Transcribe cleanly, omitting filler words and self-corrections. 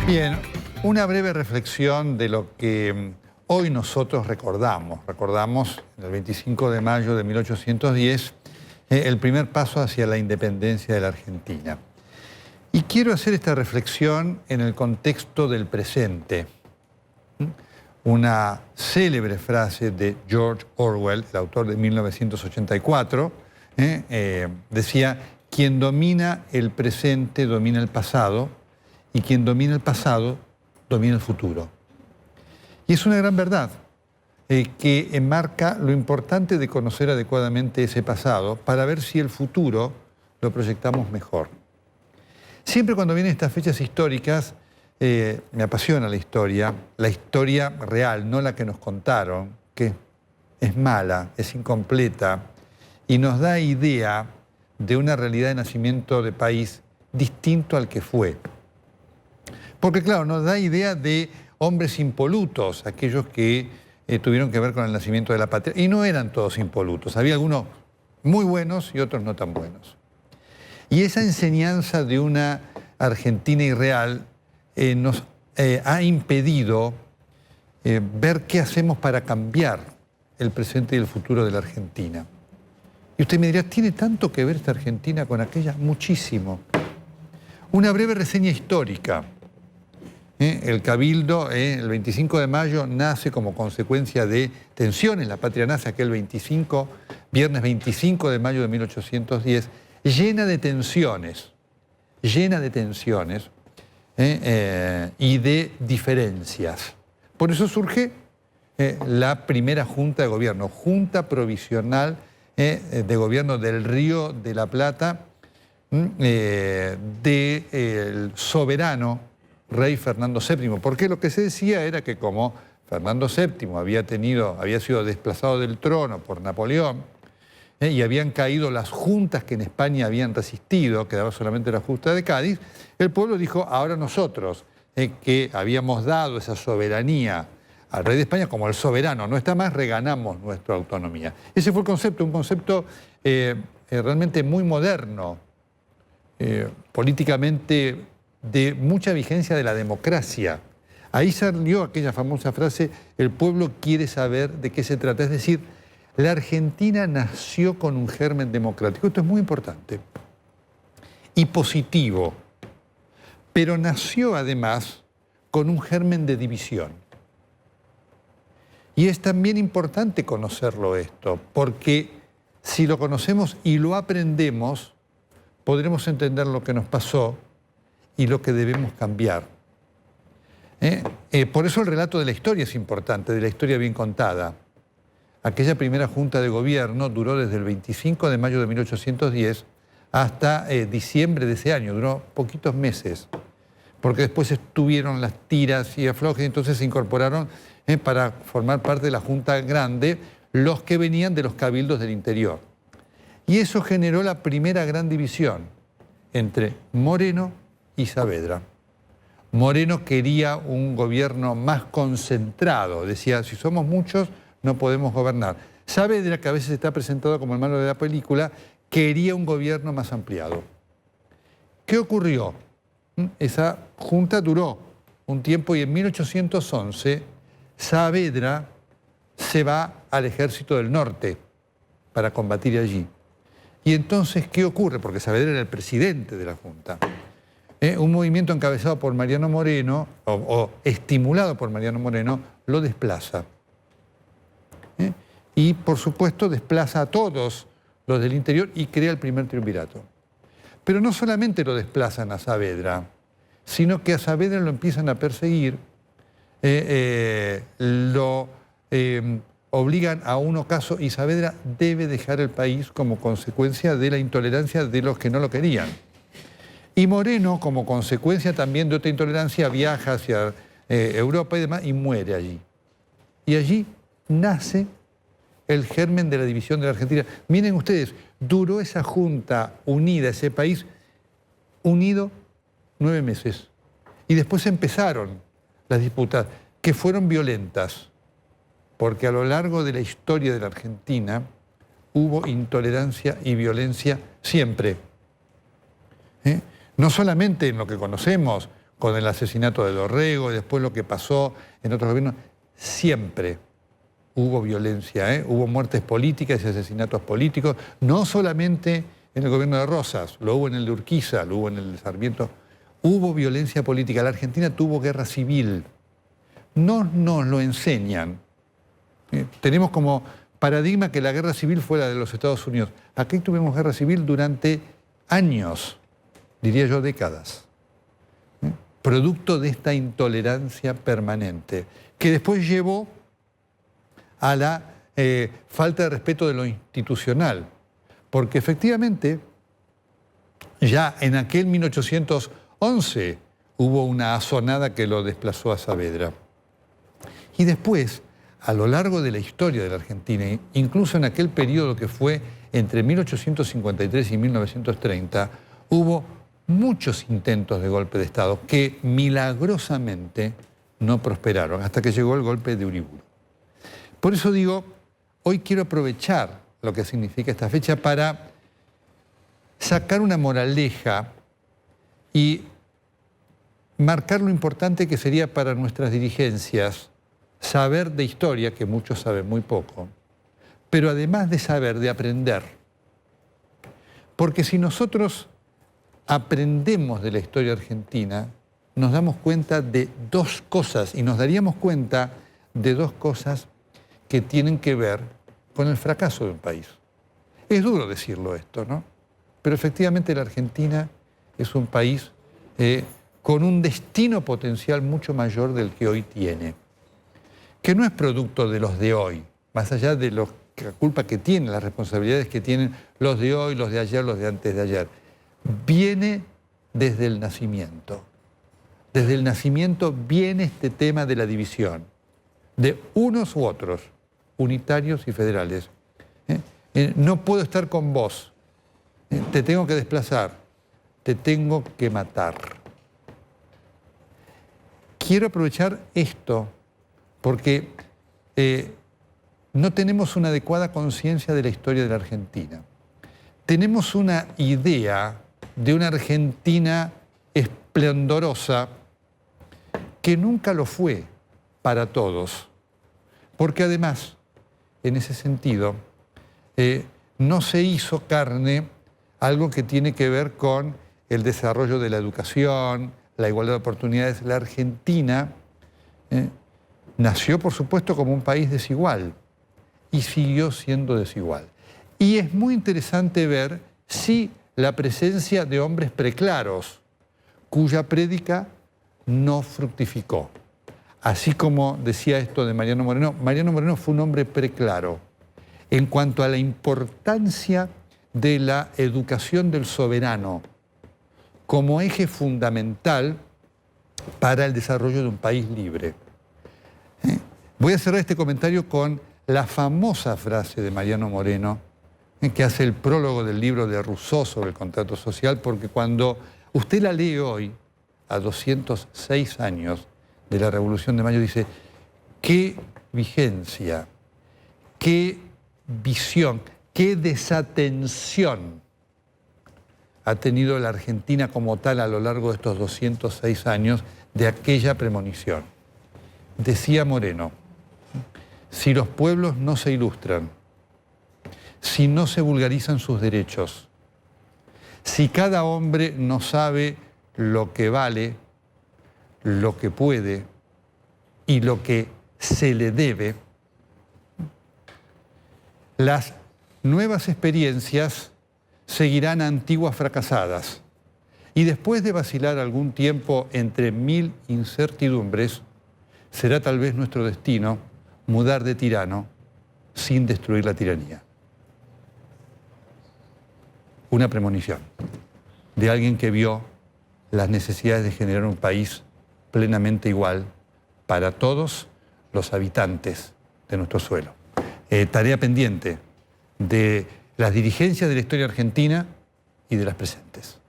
Bien, una breve reflexión de lo que hoy nosotros recordamos. Recordamos el 25 de mayo de 1810 el primer paso hacia la independencia de la Argentina. Y quiero hacer esta reflexión en el contexto del presente. Una célebre frase de George Orwell, el autor de 1984, decía: quien domina el presente domina el pasado, y quien domina el pasado domina el futuro. Y es una gran verdad que enmarca lo importante de conocer adecuadamente ese pasado para ver si el futuro lo proyectamos mejor. Siempre cuando vienen estas fechas históricas, me apasiona la historia real, no la que nos contaron, que es mala, es incompleta y nos da idea de una realidad de nacimiento de país distinto al que fue. Porque claro, nos da idea de hombres impolutos, aquellos que tuvieron que ver con el nacimiento de la patria. Y no eran todos impolutos, había algunos muy buenos y otros no tan buenos. Y esa enseñanza de una Argentina irreal nos ha impedido ver qué hacemos para cambiar el presente y el futuro de la Argentina. Y usted me dirá, ¿tiene tanto que ver esta Argentina con aquella? Muchísimo. Una breve reseña histórica. El Cabildo, el 25 de mayo, nace como consecuencia de tensiones. La patria nace aquel viernes 25 de mayo de 1810, llena de tensiones y de diferencias. Por eso surge la primera Junta de Gobierno, Junta Provisional de Gobierno del Río de la Plata, del soberano rey Fernando VII, porque lo que se decía era que como Fernando VII había sido desplazado del trono por Napoleón y habían caído las juntas que en España habían resistido, quedaba solamente la Junta de Cádiz, el pueblo dijo: ahora nosotros, que habíamos dado esa soberanía al rey de España como el soberano, no está más, reganamos nuestra autonomía. Ese fue el concepto, un concepto realmente muy moderno, políticamente de mucha vigencia de la democracia. Ahí salió aquella famosa frase: el pueblo quiere saber de qué se trata. Es decir, la Argentina nació con un germen democrático. Esto es muy importante y positivo, pero nació además con un germen de división. Y es también importante conocerlo esto, porque si lo conocemos y lo aprendemos, podremos entender lo que nos pasó y lo que debemos cambiar. Por eso el relato de la historia es importante, de la historia bien contada. Aquella primera Junta de Gobierno duró desde el 25 de mayo de 1810 hasta diciembre de ese año, duró poquitos meses, porque después estuvieron las tiras y aflojes, y entonces se incorporaron para formar parte de la Junta Grande los que venían de los cabildos del interior. Y eso generó la primera gran división entre Moreno y Saavedra. Moreno quería un gobierno más concentrado, decía: si somos muchos no podemos gobernar. Saavedra, que a veces está presentado como el malo de la película, quería un gobierno más ampliado. ¿Qué ocurrió? Esa junta duró un tiempo y en 1811 Saavedra se va al ejército del norte para combatir allí. Y entonces, ¿qué ocurre? Porque Saavedra era el presidente de la junta. Un movimiento encabezado por Mariano Moreno, o estimulado por Mariano Moreno, lo desplaza. Y, por supuesto, desplaza a todos los del interior y crea el primer triunvirato. Pero no solamente lo desplazan a Saavedra, sino que a Saavedra lo empiezan a perseguir, lo obligan a un ocaso y Saavedra debe dejar el país como consecuencia de la intolerancia de los que no lo querían. Y Moreno, como consecuencia también de otra intolerancia, viaja hacia Europa y demás y muere allí. Y allí nace el germen de la división de la Argentina. Miren ustedes, duró esa junta unida, ese país unido 9 meses. Y después empezaron las disputas, que fueron violentas, porque a lo largo de la historia de la Argentina hubo intolerancia y violencia siempre. No solamente en lo que conocemos con el asesinato de Dorrego y después lo que pasó en otros gobiernos, siempre hubo violencia, hubo muertes políticas y asesinatos políticos, no solamente en el gobierno de Rosas, lo hubo en el de Urquiza, lo hubo en el de Sarmiento, hubo violencia política. La Argentina tuvo guerra civil. No nos lo enseñan. Tenemos como paradigma que la guerra civil fue la de los Estados Unidos. Aquí tuvimos guerra civil durante años, diría yo décadas, producto de esta intolerancia permanente, que después llevó a la falta de respeto de lo institucional, porque efectivamente ya en aquel 1811 hubo una azonada que lo desplazó a Saavedra. Y después, a lo largo de la historia de la Argentina, incluso en aquel periodo que fue entre 1853 y 1930, hubo muchos intentos de golpe de Estado que milagrosamente no prosperaron, hasta que llegó el golpe de Uriburu. Por eso digo, hoy quiero aprovechar lo que significa esta fecha para sacar una moraleja y marcar lo importante que sería para nuestras dirigencias saber de historia, que muchos saben muy poco, pero además de saber, de aprender. Porque si nosotros aprendemos de la historia argentina, nos damos cuenta de dos cosas, y nos daríamos cuenta de dos cosas que tienen que ver con el fracaso de un país. Es duro decirlo esto, ¿no? Pero efectivamente la Argentina es un país con un destino potencial mucho mayor del que hoy tiene, que no es producto de los de hoy, más allá de la culpa que tienen, las responsabilidades que tienen los de hoy, los de ayer, los de antes de ayer. Viene desde el nacimiento. Desde el nacimiento viene este tema de la división, de unos u otros, unitarios y federales. No puedo estar con vos, te tengo que desplazar, te tengo que matar. Quiero aprovechar esto porque no tenemos una adecuada conciencia de la historia de la Argentina. Tenemos una idea de una Argentina esplendorosa que nunca lo fue para todos, porque además, en ese sentido, no se hizo carne algo que tiene que ver con el desarrollo de la educación, la igualdad de oportunidades. La Argentina nació, por supuesto, como un país desigual y siguió siendo desigual. Y es muy interesante ver, sí, la presencia de hombres preclaros, cuya prédica no fructificó. Así como decía esto de Mariano Moreno fue un hombre preclaro en cuanto a la importancia de la educación del soberano como eje fundamental para el desarrollo de un país libre. Voy a cerrar este comentario con la famosa frase de Mariano Moreno, que hace el prólogo del libro de Rousseau sobre el contrato social, porque cuando usted la lee hoy, a 206 años de la Revolución de Mayo, dice, qué vigencia, qué visión, qué desatención ha tenido la Argentina como tal a lo largo de estos 206 años de aquella premonición. Decía Moreno, si los pueblos no se ilustran, si no se vulgarizan sus derechos, si cada hombre no sabe lo que vale, lo que puede y lo que se le debe, las nuevas experiencias seguirán antiguas fracasadas y después de vacilar algún tiempo entre mil incertidumbres, será tal vez nuestro destino mudar de tirano sin destruir la tiranía. Una premonición de alguien que vio las necesidades de generar un país plenamente igual para todos los habitantes de nuestro suelo. Tarea pendiente de las dirigencias de la historia argentina y de las presentes.